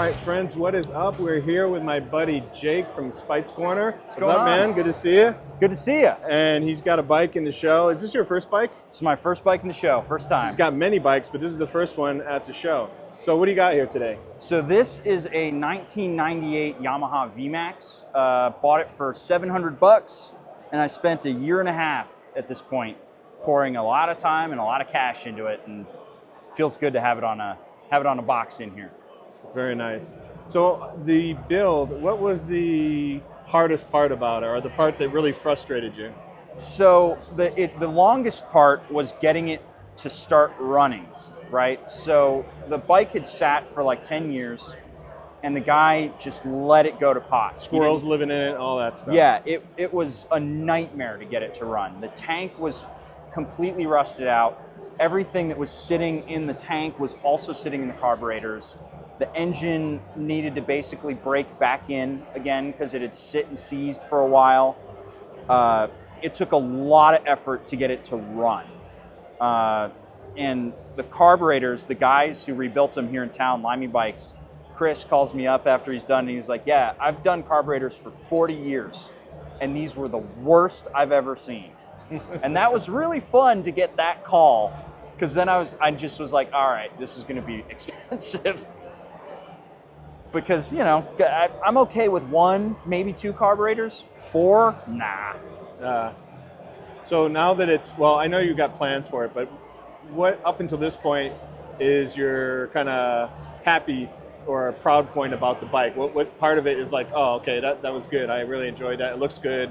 right, friends, what is up? We're here with my buddy Jake from Spite's Corner. What's going up, on? man? Good to see you. Good to see you. And he's got a bike in the show. Is this your first bike? It's my first bike in the show, first time. He's got many bikes, but this is the first one at the show. So what do you got here today? So this is a 1998 Yamaha V-Max. Bought it for $700, and I spent a year and a half at this point, pouring a lot of time and a lot of cash into it, and it feels good to have it on a box in here. Very nice. So the build, what was the hardest part about it, or the part that really frustrated you? So the longest part was getting it to start running, right? So the bike had sat for like 10 years, and the guy just let it go to pot. Squirrels living in it, all that stuff. Yeah, it was a nightmare to get it to run. The tank was completely rusted out. Everything that was sitting in the tank was also sitting in the carburetors. The engine needed to basically break back in again because it had sit and seized for a while. It took a lot of effort to get it to run. And the carburetors, the guys who rebuilt them here in town, Limey Bikes, Chris calls me up after he's done, and he's like, yeah, I've done carburetors for 40 years, and these were the worst I've ever seen. And that was really fun to get that call, because then I just was like, all right, this is going to be expensive. Because, you know, I'm okay with 1, maybe 2 carburetors. 4, nah. So now that it's, well, I know you got plans for it, but what up until this point is your kind of happy or a proud point about the bike? What part of it is like, oh, okay, that was good. I really enjoyed that. It looks good.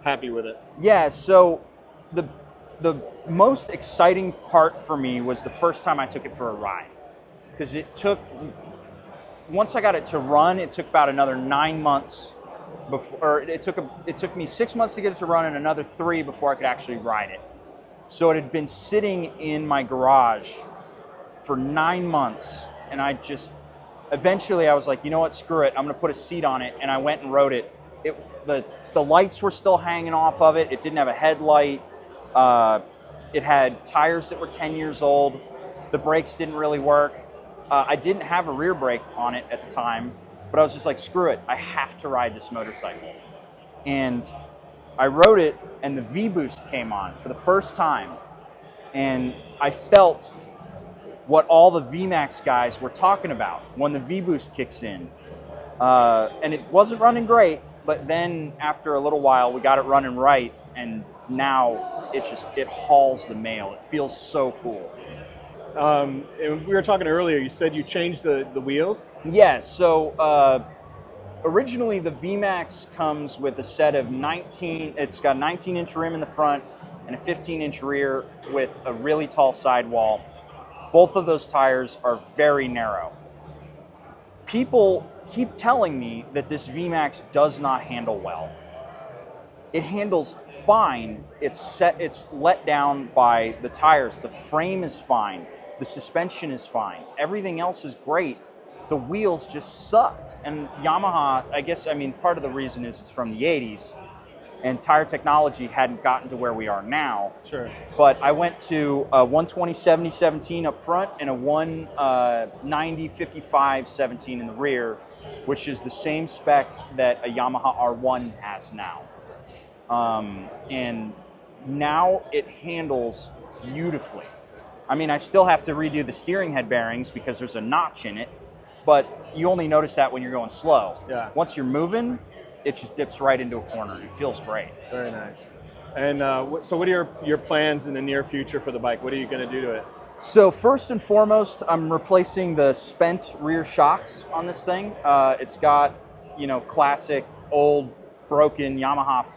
Happy with it. Yeah, so the most exciting part for me was the first time I took it for a ride. Because once I got it to run, it took about another 9 months before, or it took me 6 months to get it to run and another 3 before I could actually ride it. So it had been sitting in my garage for 9 months, and eventually I was like, you know what, screw it, I'm gonna put a seat on it, and I went and rode it. The lights were still hanging off of it. It didn't have a headlight. It had tires that were 10 years old. The brakes didn't really work. I didn't have a rear brake on it at the time, but I was just like, screw it, I have to ride this motorcycle. And I rode it, and the V-Boost came on for the first time, and I felt what all the V-Max guys were talking about when the V-Boost kicks in. And it wasn't running great, but then after a little while, we got it running right, and now it hauls the mail. It feels so cool. And we were talking earlier, you said you changed the wheels? Yeah, so originally the V-Max comes with a set of it's got a 19-inch rim in the front and a 15-inch rear with a really tall sidewall. Both of those tires are very narrow. People keep telling me that this V-Max does not handle well. It handles fine. It's let down by the tires. The frame is fine. The suspension is fine. Everything else is great. The wheels just sucked. And Yamaha, part of the reason is it's from the 80s, and tire technology hadn't gotten to where we are now. Sure. But I went to a 120/70/17 up front and a 190/55/17 in the rear, which is the same spec that a Yamaha R1 has now. And now it handles beautifully. I mean, I still have to redo the steering head bearings because there's a notch in it, but you only notice that when you're going slow. Yeah. Once you're moving, it just dips right into a corner. It feels great. Very nice. And so what are your plans in the near future for the bike? What are you going to do to it? So first and foremost, I'm replacing the spent rear shocks on this thing. It's got, classic, old, broken Yamaha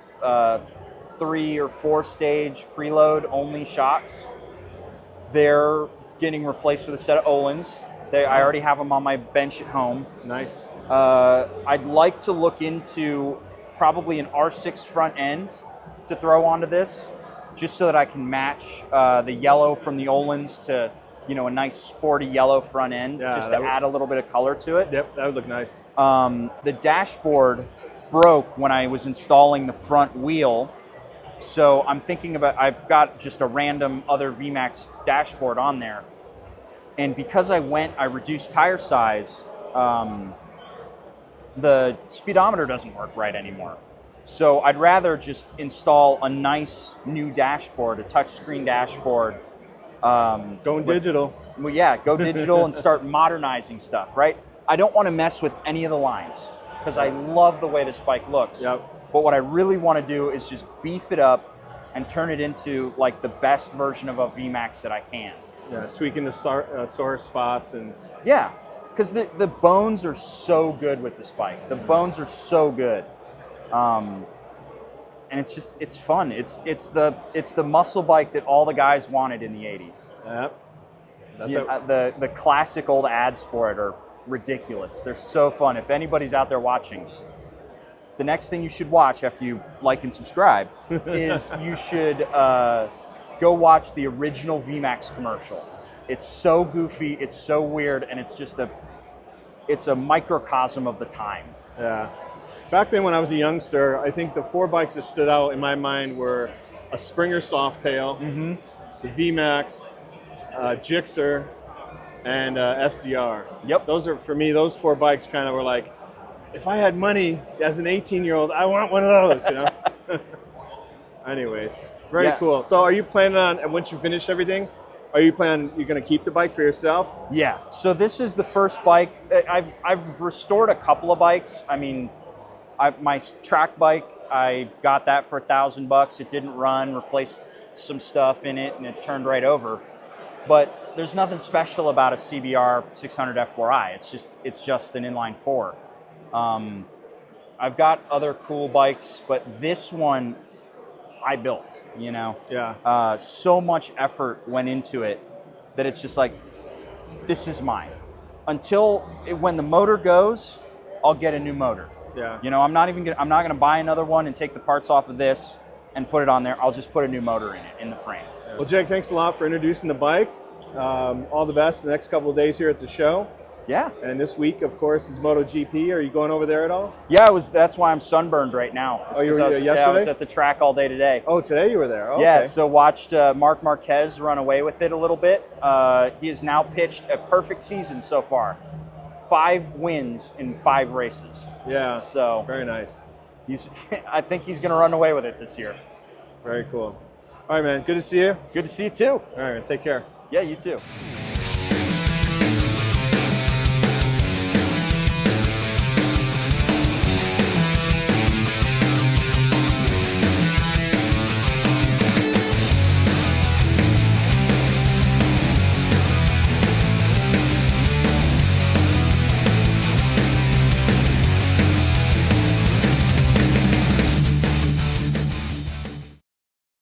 3 or 4 stage preload only shocks. They're getting replaced with a set of Öhlins. I already have them on my bench at home. Nice. I'd like to look into probably an R6 front end to throw onto this, just so that I can match the yellow from the Öhlins to, a nice sporty yellow front end, just to add a little bit of color to it. Yep, that would look nice. The dashboard broke when I was installing the front wheel, so I'm thinking about, I've got just a random other V-Max dashboard on there, and because I reduced tire size, the speedometer doesn't work right anymore. So I'd rather just install a nice new dashboard, a touchscreen dashboard. Going digital. Well, yeah, go digital and start modernizing stuff, right? I don't want to mess with any of the lines because I love the way this bike looks. Yep. But what I really want to do is just beef it up and turn it into like the best version of a V-Max that I can. Yeah, tweaking the sore spots and... Yeah, because the bones are so good with this bike. The bones are so good. And it's fun. It's the muscle bike that all the guys wanted in the 80s. Yep. The classic old ads for it are ridiculous. They're so fun. If anybody's out there watching, the next thing you should watch after you like and subscribe is you should go watch the original V-Max commercial. It's so goofy, it's so weird, and it's a microcosm of the time. Yeah. Back then when I was a youngster, I think the 4 bikes that stood out in my mind were a Springer Softail, the V-Max, Gixxer, and FZR. Yep. Those are, for me, those 4 bikes kind of were like, if I had money as an 18-year-old, I want one of those, you know? Anyways, very cool. So are you planning on, once you finish everything, you're going to keep the bike for yourself? Yeah. So this is the first bike. I've restored a couple of bikes. I mean, my track bike, I got that for $1,000. It didn't run, replaced some stuff in it, and it turned right over. But there's nothing special about a CBR 600 F4i. It's just an inline 4. I've got other cool bikes, but this one I built, you know? Yeah. So much effort went into it that it's just like, this is mine. When the motor goes, I'll get a new motor. Yeah. You know, I'm not gonna buy another one and take the parts off of this and put it on there. I'll just put a new motor in it, in the frame. Well, Jake, thanks a lot for introducing the bike. All the best the next couple of days here at the show. Yeah. And this week, of course, is MotoGP. Are you going over there at all? Yeah, that's why I'm sunburned right now. Oh, you were yesterday? Yeah, I was at the track all day today. Oh, today you were there. Oh, yeah, okay. so watched Marc Marquez run away with it a little bit. He has now pitched a perfect season so far. 5 wins in 5 races. Yeah, so very nice. I think he's going to run away with it this year. Very cool. All right, man. Good to see you. Good to see you too. All right, take care. Yeah, you too.